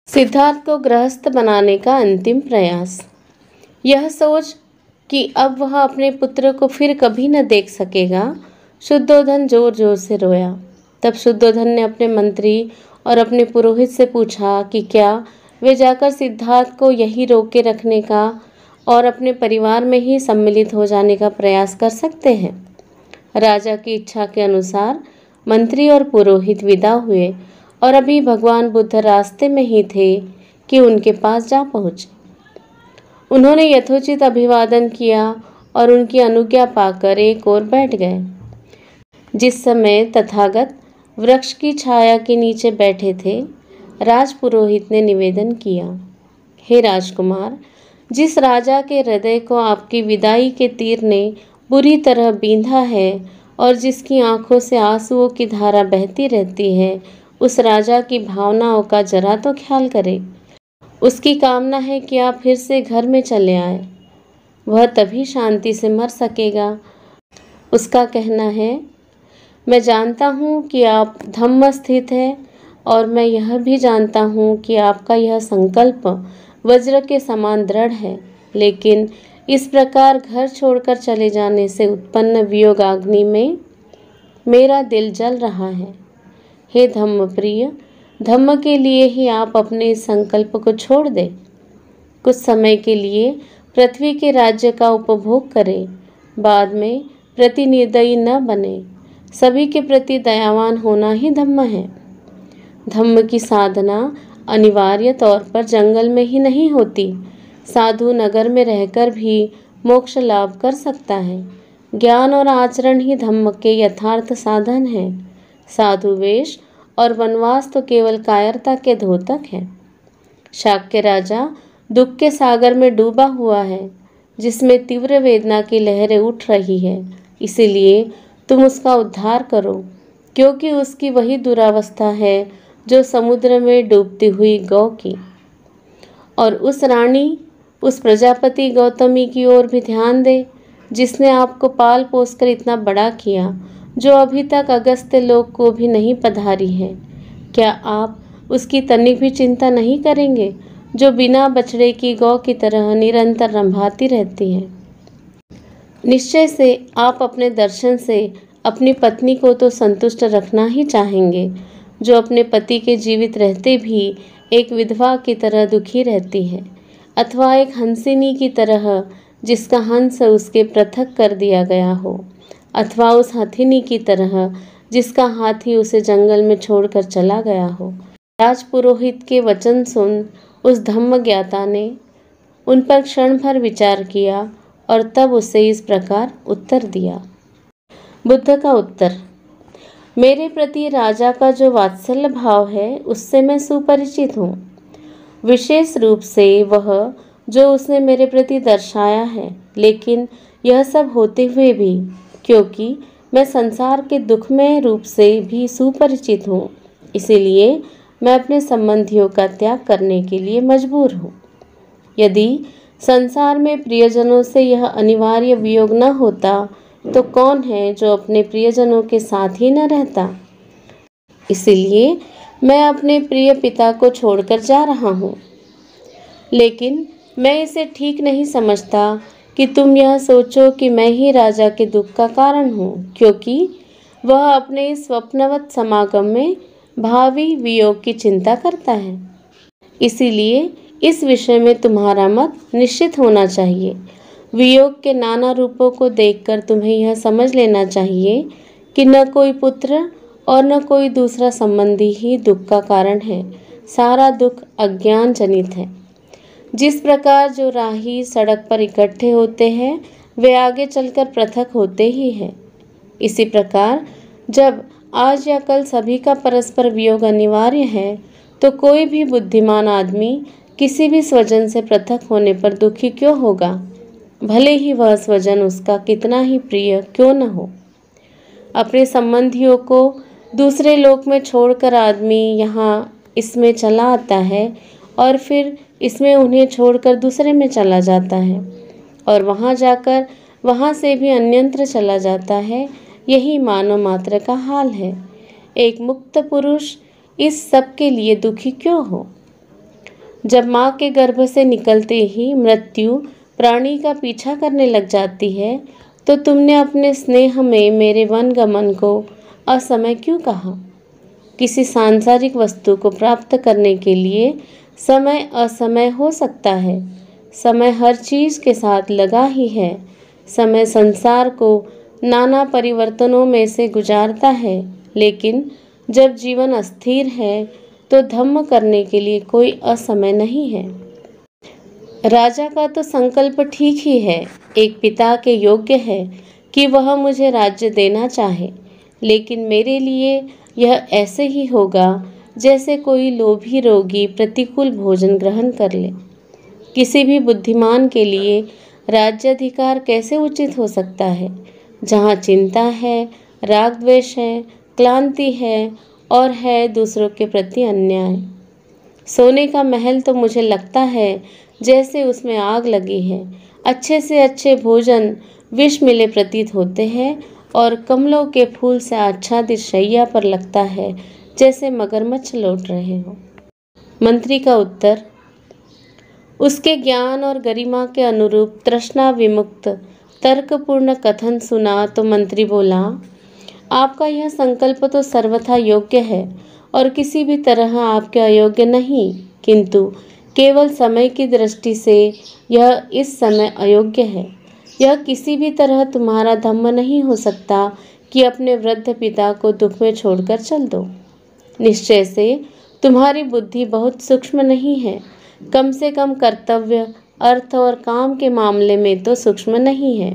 सिद्धार्थ को गृहस्थ बनाने का अंतिम प्रयास। यह सोच कि अब वह अपने पुत्र को फिर कभी न देख सकेगा, शुद्धोधन जोर जोर से रोया। तब शुद्धोधन ने अपने मंत्री और अपने पुरोहित से पूछा कि क्या वे जाकर सिद्धार्थ को यही रोके रखने का और अपने परिवार में ही सम्मिलित हो जाने का प्रयास कर सकते हैं। राजा की इच्छा के अनुसार मंत्री और पुरोहित विदा हुए और अभी भगवान बुद्ध रास्ते में ही थे कि उनके पास जा पहुँचे। उन्होंने यथोचित अभिवादन किया और उनकी अनुज्ञा पाकर एक ओर बैठ गए। जिस समय तथागत वृक्ष की छाया के नीचे बैठे थे, राजपुरोहित ने निवेदन किया, हे राजकुमार, जिस राजा के हृदय को आपकी विदाई के तीर ने बुरी तरह बींधा है और जिसकी आंखों से आंसुओं की धारा बहती रहती है, उस राजा की भावनाओं का जरा तो ख्याल करें। उसकी कामना है कि आप फिर से घर में चले आए। वह तभी शांति से मर सकेगा। उसका कहना है, मैं जानता हूँ कि आप धम्म स्थित है और मैं यह भी जानता हूँ कि आपका यह संकल्प वज्र के समान दृढ़ है, लेकिन इस प्रकार घर छोड़कर चले जाने से उत्पन्न वियोगाग्नि में मेरा दिल जल रहा है। हे धम्म प्रिय, धम्म के लिए ही आप अपने इस संकल्प को छोड़ दें। कुछ समय के लिए पृथ्वी के राज्य का उपभोग करें, बाद में प्रतिनिर्दयी न बने। सभी के प्रति दयावान होना ही धम्म है। धम्म की साधना अनिवार्य तौर पर जंगल में ही नहीं होती। साधु नगर में रहकर भी मोक्ष लाभ कर सकता है। ज्ञान और आचरण ही धम्म के यथार्थ साधन है। साधु वेश और वनवास तो केवल कायरता के द्योतक है। शाक्य राजा दुख के सागर में डूबा हुआ है, जिसमें तीव्र वेदना की लहरें उठ रही है। इसीलिए तुम उसका उद्धार करो, क्योंकि उसकी वही दुरावस्था है जो समुद्र में डूबती हुई गौ की। और उस रानी, उस प्रजापति गौतमी की ओर भी ध्यान दे, जिसने आपको पाल पोसकर इतना बड़ा किया, जो अभी तक अगस्त्य लोक को भी नहीं पधारी है। क्या आप उसकी तनिक भी चिंता नहीं करेंगे, जो बिना बछड़े की गौ की तरह निरंतर रंभाती रहती है? निश्चय से आप अपने दर्शन से अपनी पत्नी को तो संतुष्ट रखना ही चाहेंगे, जो अपने पति के जीवित रहते भी एक विधवा की तरह दुखी रहती है, अथवा एक हंसिनी की तरह जिसका हंस उसके पृथक कर दिया गया हो, अथवा उस हथिनी की तरह जिसका हाथी उसे जंगल में छोड़कर चला गया हो। राजपुरोहित के वचन सुन उस धम्म ज्ञाता ने उन पर क्षण भर विचार किया और तब उसे इस प्रकार उत्तर दिया। बुद्ध का उत्तर। मेरे प्रति राजा का जो वात्सल्य भाव है, उससे मैं सुपरिचित हूँ। विशेष रूप से वह जो उसने मेरे प्रति दर्शाया है, लेकिन यह सब होते हुए भी, क्योंकि मैं संसार के दुखमय रूप से भी सुपरिचित हूँ, इसीलिए मैं अपने संबंधियों का त्याग करने के लिए मजबूर हूँ। यदि संसार में प्रियजनों से यह अनिवार्य वियोग न होता, तो कौन है जो अपने प्रियजनों के साथ ही न रहता? इसीलिए मैं अपने प्रिय पिता को छोड़कर जा रहा हूँ। लेकिन मैं इसे ठीक नहीं समझता कि तुम यह सोचो कि मैं ही राजा के दुख का कारण हूँ, क्योंकि वह अपने इस स्वप्नवत समागम में भावी वियोग की चिंता करता है। इसीलिए इस विषय में तुम्हारा मत निश्चित होना चाहिए। वियोग के नाना रूपों को देखकर तुम्हें यह समझ लेना चाहिए कि न कोई पुत्र और न कोई दूसरा संबंधी ही दुख का कारण है। सारा दुख अज्ञान जनित है। जिस प्रकार जो राही सड़क पर इकट्ठे होते हैं, वे आगे चलकर पृथक होते ही हैं। इसी प्रकार जब आज या कल सभी का परस्पर वियोग अनिवार्य है, तो कोई भी बुद्धिमान आदमी किसी भी स्वजन से पृथक होने पर दुखी क्यों होगा, भले ही वह स्वजन उसका कितना ही प्रिय क्यों न हो। अपने संबंधियों को दूसरे लोक में छोड़कर आदमी यहाँ इसमें चला आता है और फिर इसमें उन्हें छोड़कर दूसरे में चला जाता है और वहाँ जाकर वहाँ से भी अन्यत्र चला जाता है। यही मानव मात्र का हाल है। एक मुक्त पुरुष इस सब के लिए दुखी क्यों हो? जब माँ के गर्भ से निकलते ही मृत्यु प्राणी का पीछा करने लग जाती है, तो तुमने अपने स्नेह में मेरे वनगमन को असमय क्यों कहा? किसी सांसारिक वस्तु को प्राप्त करने के लिए समय असमय हो सकता है। समय हर चीज के साथ लगा ही है। समय संसार को नाना परिवर्तनों में से गुजारता है, लेकिन जब जीवन अस्थिर है तो धम्म करने के लिए कोई असमय नहीं है। राजा का तो संकल्प ठीक ही है, एक पिता के योग्य है कि वह मुझे राज्य देना चाहे, लेकिन मेरे लिए यह ऐसे ही होगा जैसे कोई लोभी रोगी प्रतिकूल भोजन ग्रहण कर ले। किसी भी बुद्धिमान के लिए राज्याधिकार कैसे उचित हो सकता है, जहाँ चिंता है, राग द्वेष है, क्लांति है और है दूसरों के प्रति अन्याय। सोने का महल तो मुझे लगता है जैसे उसमें आग लगी है। अच्छे से अच्छे भोजन विष मिले प्रतीत होते हैं और कमलों के फूल से आच्छादित शैया पर लगता है जैसे मगरमच्छ लौट रहे हो। मंत्री का उत्तर। उसके ज्ञान और गरिमा के अनुरूप तृष्णा विमुक्त तर्कपूर्ण कथन सुना तो मंत्री बोला, आपका यह संकल्प तो सर्वथा योग्य है और किसी भी तरह आपके अयोग्य नहीं, किंतु केवल समय की दृष्टि से यह इस समय अयोग्य है। यह किसी भी तरह तुम्हारा धम्म नहीं हो सकता कि अपने वृद्ध पिता को दुख में छोड़कर चल दो। निश्चय से तुम्हारी बुद्धि बहुत सूक्ष्म नहीं है, कम से कम कर्तव्य, अर्थ और काम के मामले में तो सूक्ष्म नहीं है,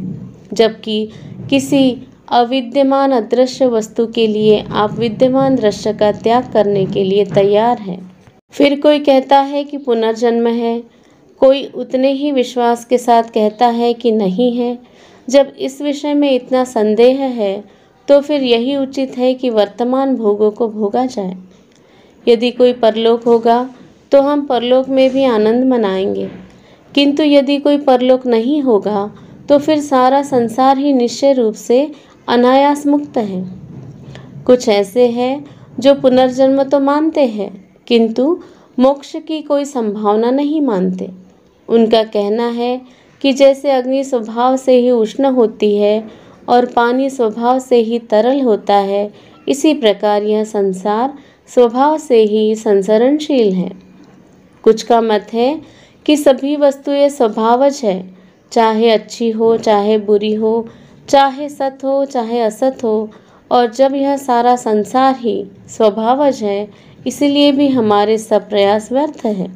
जबकि किसी अविद्यमान अदृश्य वस्तु के लिए आप विद्यमान दृश्य का त्याग करने के लिए तैयार हैं। फिर कोई कहता है कि पुनर्जन्म है, कोई उतने ही विश्वास के साथ कहता है कि नहीं है। जब इस विषय में इतना संदेह है तो फिर यही उचित है कि वर्तमान भोगों को भोगा जाए। यदि कोई परलोक होगा तो हम परलोक में भी आनंद मनाएंगे, किंतु यदि कोई परलोक नहीं होगा तो फिर सारा संसार ही निश्चय रूप से अनायास मुक्त है। कुछ ऐसे हैं जो पुनर्जन्म तो मानते हैं, किंतु मोक्ष की कोई संभावना नहीं मानते। उनका कहना है कि जैसे अग्नि स्वभाव से ही उष्ण होती है और पानी स्वभाव से ही तरल होता है, इसी प्रकार यह संसार स्वभाव से ही संसरणशील है। कुछ का मत है कि सभी वस्तुएं स्वभावज है, चाहे अच्छी हो चाहे बुरी हो, चाहे सत हो चाहे असत हो, और जब यह सारा संसार ही स्वभावज है, इसलिए भी हमारे सब प्रयास व्यर्थ है।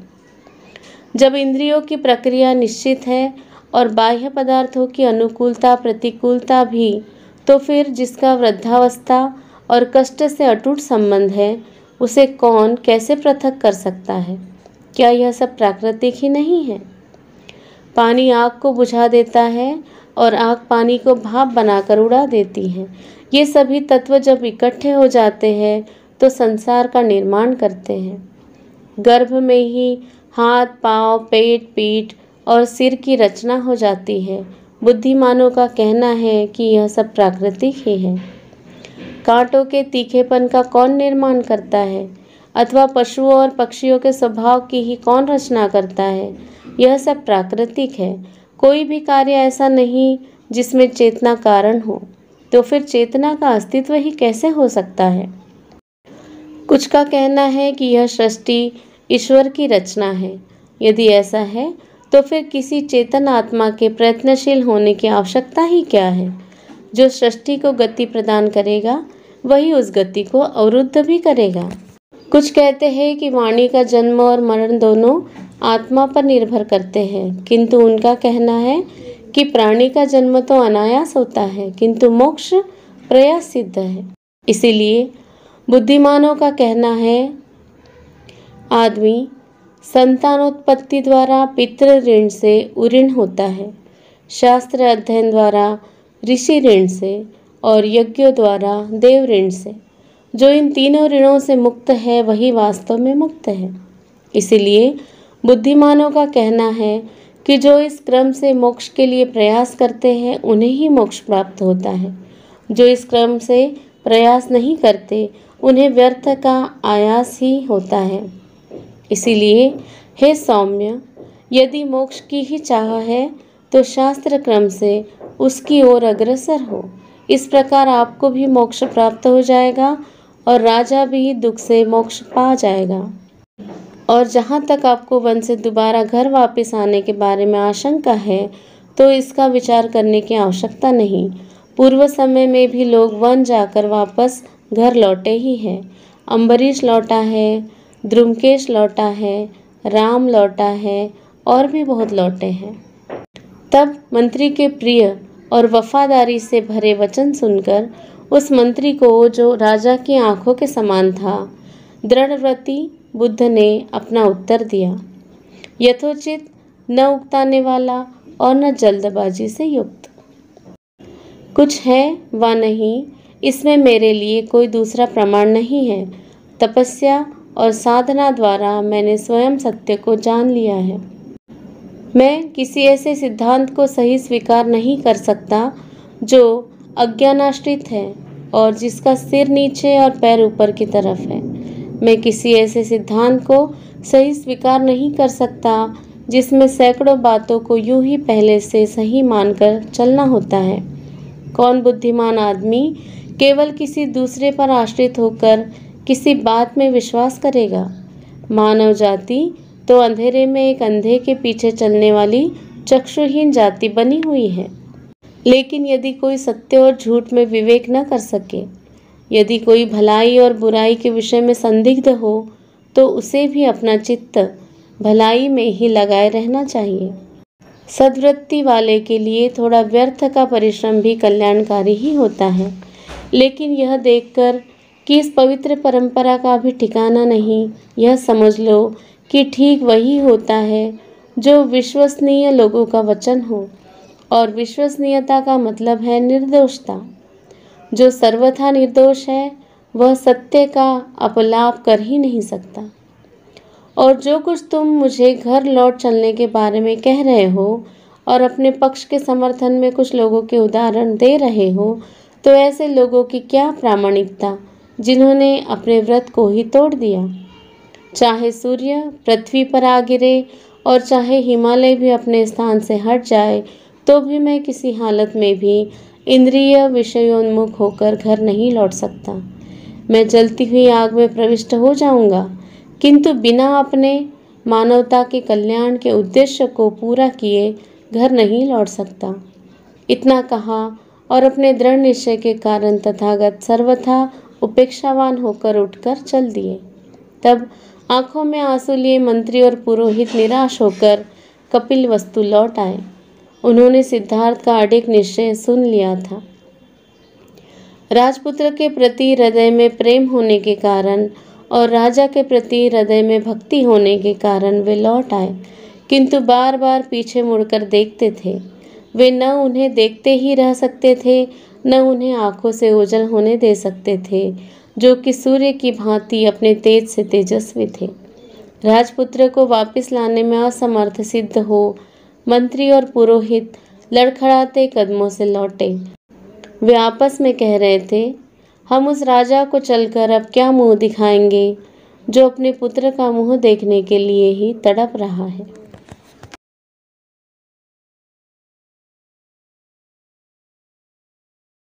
जब इंद्रियों की प्रक्रिया निश्चित है और बाह्य पदार्थों की अनुकूलता प्रतिकूलता भी, तो फिर जिसका वृद्धावस्था और कष्ट से अटूट संबंध है, उसे कौन कैसे पृथक कर सकता है? क्या यह सब प्राकृतिक ही नहीं है? पानी आग को बुझा देता है और आग पानी को भाप बनाकर उड़ा देती है। ये सभी तत्व जब इकट्ठे हो जाते हैं तो संसार का निर्माण करते हैं। गर्भ में ही हाथ, पाँव, पेट, पीठ और सिर की रचना हो जाती है। बुद्धिमानों का कहना है कि यह सब प्राकृतिक ही है। कांटों के तीखेपन का कौन निर्माण करता है, अथवा पशुओं और पक्षियों के स्वभाव की ही कौन रचना करता है? यह सब प्राकृतिक है। कोई भी कार्य ऐसा नहीं जिसमें चेतना कारण हो, तो फिर चेतना का अस्तित्व ही कैसे हो सकता है? कुछ का कहना है कि यह सृष्टि ईश्वर की रचना है। यदि ऐसा है तो फिर किसी चेतन आत्मा के प्रयत्नशील होने की आवश्यकता ही क्या है? जो सृष्टि को गति प्रदान करेगा वही उस गति को अवरुद्ध भी करेगा। कुछ कहते हैं कि वाणी का जन्म और मरण दोनों आत्मा पर निर्भर करते हैं, किंतु उनका कहना है कि प्राणी का जन्म तो अनायास होता है, किंतु मोक्ष प्रयास सिद्ध है। इसीलिए बुद्धिमानों का कहना है आदमी संतानोत्पत्ति द्वारा पितृ ऋण से उऋण होता है, शास्त्र अध्ययन द्वारा ऋषि ऋण से और यज्ञों द्वारा देव ऋण से। जो इन तीनों ऋणों से मुक्त है वही वास्तव में मुक्त है। इसीलिए बुद्धिमानों का कहना है कि जो इस क्रम से मोक्ष के लिए प्रयास करते हैं उन्हें ही मोक्ष प्राप्त होता है। जो इस क्रम से प्रयास नहीं करते उन्हें व्यर्थ का आयास ही होता है। इसीलिए हे सौम्य, यदि मोक्ष की ही चाह है तो शास्त्र क्रम से उसकी ओर अग्रसर हो। इस प्रकार आपको भी मोक्ष प्राप्त हो जाएगा और राजा भी दुख से मोक्ष पा जाएगा। और जहाँ तक आपको वन से दोबारा घर वापस आने के बारे में आशंका है, तो इसका विचार करने की आवश्यकता नहीं। पूर्व समय में भी लोग वन जाकर वापस घर लौटे ही हैं। अम्बरीश लौटा है, द्रुमकेश लौटा है, राम लौटा है और भी बहुत लौटे हैं। तब मंत्री के प्रिय और वफादारी से भरे वचन सुनकर उस मंत्री को, जो राजा की आंखों के समान था, दृढ़व्रती बुद्ध ने अपना उत्तर दिया, यथोचित, न उकताने वाला और न जल्दबाजी से युक्त। कुछ है व नहीं, इसमें मेरे लिए कोई दूसरा प्रमाण नहीं है। तपस्या और साधना द्वारा मैंने स्वयं सत्य को जान लिया है। मैं किसी ऐसे सिद्धांत को सही स्वीकार नहीं कर सकता जो अज्ञानाश्रित है और जिसका सिर नीचे और पैर ऊपर की तरफ है। मैं किसी ऐसे सिद्धांत को सही स्वीकार नहीं कर सकता जिसमें सैकड़ों बातों को यूं ही पहले से सही मानकर चलना होता है। कौन बुद्धिमान आदमी केवल किसी दूसरे पर आश्रित होकर किसी बात में विश्वास करेगा? मानव जाति तो अंधेरे में एक अंधे के पीछे चलने वाली चक्षुहीन जाति बनी हुई है। लेकिन यदि कोई सत्य और झूठ में विवेक न कर सके, यदि कोई भलाई और बुराई के विषय में संदिग्ध हो, तो उसे भी अपना चित्त भलाई में ही लगाए रहना चाहिए। सद्वृत्ति वाले के लिए थोड़ा व्यर्थ का परिश्रम भी कल्याणकारी ही होता है। लेकिन यह देखकर कि इस पवित्र परंपरा का भी ठिकाना नहीं, यह समझ लो कि ठीक वही होता है जो विश्वसनीय लोगों का वचन हो, और विश्वसनीयता का मतलब है निर्दोषता। जो सर्वथा निर्दोष है वह सत्य का अपलाप कर ही नहीं सकता। और जो कुछ तुम मुझे घर लौट चलने के बारे में कह रहे हो और अपने पक्ष के समर्थन में कुछ लोगों के उदाहरण दे रहे हो, तो ऐसे लोगों की क्या प्रामाणिकता जिन्होंने अपने व्रत को ही तोड़ दिया। चाहे सूर्य पृथ्वी पर आ गिरे और चाहे हिमालय भी अपने स्थान से हट जाए, तो भी मैं किसी हालत में भी इंद्रिय विषयोन्मुख होकर घर नहीं लौट सकता। मैं जलती हुई आग में प्रविष्ट हो जाऊंगा, किंतु बिना अपने मानवता के कल्याण के उद्देश्य को पूरा किए घर नहीं लौट सकता। इतना कहा और अपने दृढ़ निश्चय के कारण तथागत सर्वथा उपेक्षावान होकर उठकर चल दिए। तब आंखों में आंसू लिए मंत्री और पुरोहित निराश होकर कपिल वस्तु लौट आए। उन्होंने सिद्धार्थ का अडिग निश्चय सुन लिया था। राजपुत्र के प्रति हृदय में प्रेम होने के कारण और राजा के प्रति हृदय में भक्ति होने के कारण वे लौट आए, किंतु बार बार पीछे मुड़कर देखते थे। वे न उन्हें देखते ही रह सकते थे, न उन्हें आंखों से ओझल होने दे सकते थे, जो कि सूर्य की भांति अपने तेज से तेजस्वी थे। राजपुत्र को वापस लाने में असमर्थ सिद्ध हो मंत्री और पुरोहित लड़खड़ाते कदमों से लौटे। वे आपस में कह रहे थे, हम उस राजा को चलकर अब क्या मुंह दिखाएंगे जो अपने पुत्र का मुंह देखने के लिए ही तड़प रहा है।